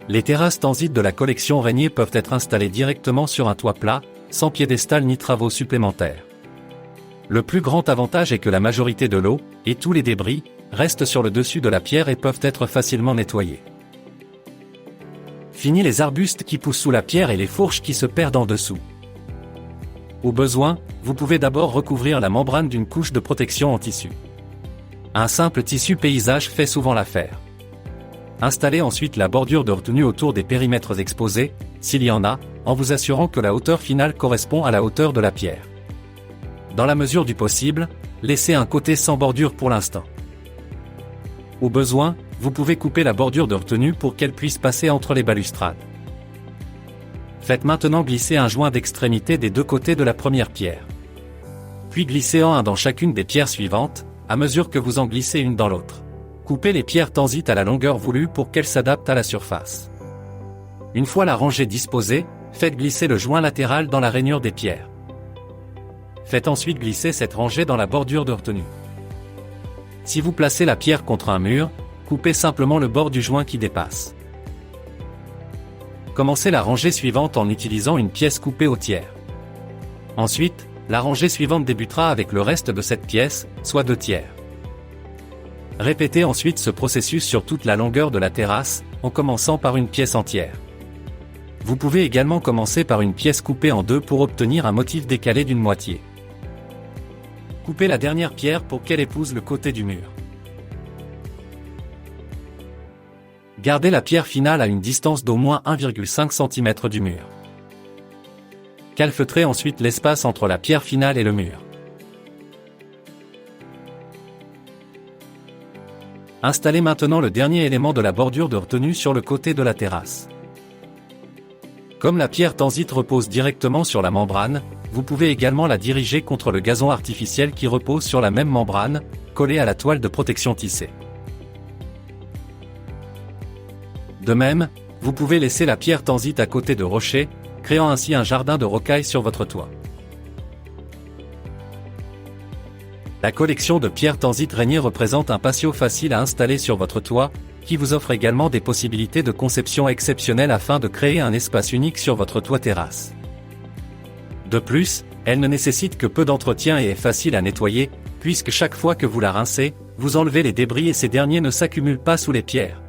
Les terrasses Tanzit de la collection Régnier peuvent être installées directement sur un toit plat, sans piédestal ni travaux supplémentaires. Le plus grand avantage est que la majorité de l'eau, et tous les débris, restent sur le dessus de la pierre et peuvent être facilement nettoyés. Fini les arbustes qui poussent sous la pierre et les fourches qui se perdent en dessous. Au besoin, vous pouvez d'abord recouvrir la membrane d'une couche de protection en tissu. Un simple tissu paysage fait souvent l'affaire. Installez ensuite la bordure de retenue autour des périmètres exposés, s'il y en a, en vous assurant que la hauteur finale correspond à la hauteur de la pierre. Dans la mesure du possible, laissez un côté sans bordure pour l'instant. Au besoin, vous pouvez couper la bordure de retenue pour qu'elle puisse passer entre les balustrades. Faites maintenant glisser un joint d'extrémité des deux côtés de la première pierre. Puis glissez-en un dans chacune des pierres suivantes, à mesure que vous en glissez une dans l'autre. Coupez les pierres Tanzit à la longueur voulue pour qu'elles s'adaptent à la surface. Une fois la rangée disposée, faites glisser le joint latéral dans la rainure des pierres. Faites ensuite glisser cette rangée dans la bordure de retenue. Si vous placez la pierre contre un mur, coupez simplement le bord du joint qui dépasse. Commencez la rangée suivante en utilisant une pièce coupée au tiers. Ensuite, la rangée suivante débutera avec le reste de cette pièce, soit 2 tiers. Répétez ensuite ce processus sur toute la longueur de la terrasse, en commençant par une pièce entière. Vous pouvez également commencer par une pièce coupée en deux pour obtenir un motif décalé d'une moitié. Coupez la dernière pierre pour qu'elle épouse le côté du mur. Gardez la pierre finale à une distance d'au moins 1,5 cm du mur. Calfeutrez ensuite l'espace entre la pierre finale et le mur. Installez maintenant le dernier élément de la bordure de retenue sur le côté de la terrasse. Comme la pierre Tanzit repose directement sur la membrane, vous pouvez également la diriger contre le gazon artificiel qui repose sur la même membrane, collé à la toile de protection tissée. De même, vous pouvez laisser la pierre Tanzit à côté de rochers, créant ainsi un jardin de rocailles sur votre toit. La collection de pierres Tanzit Régnier représente un patio facile à installer sur votre toit, qui vous offre également des possibilités de conception exceptionnelles afin de créer un espace unique sur votre toit terrasse. De plus, elle ne nécessite que peu d'entretien et est facile à nettoyer, puisque chaque fois que vous la rincez, vous enlevez les débris et ces derniers ne s'accumulent pas sous les pierres.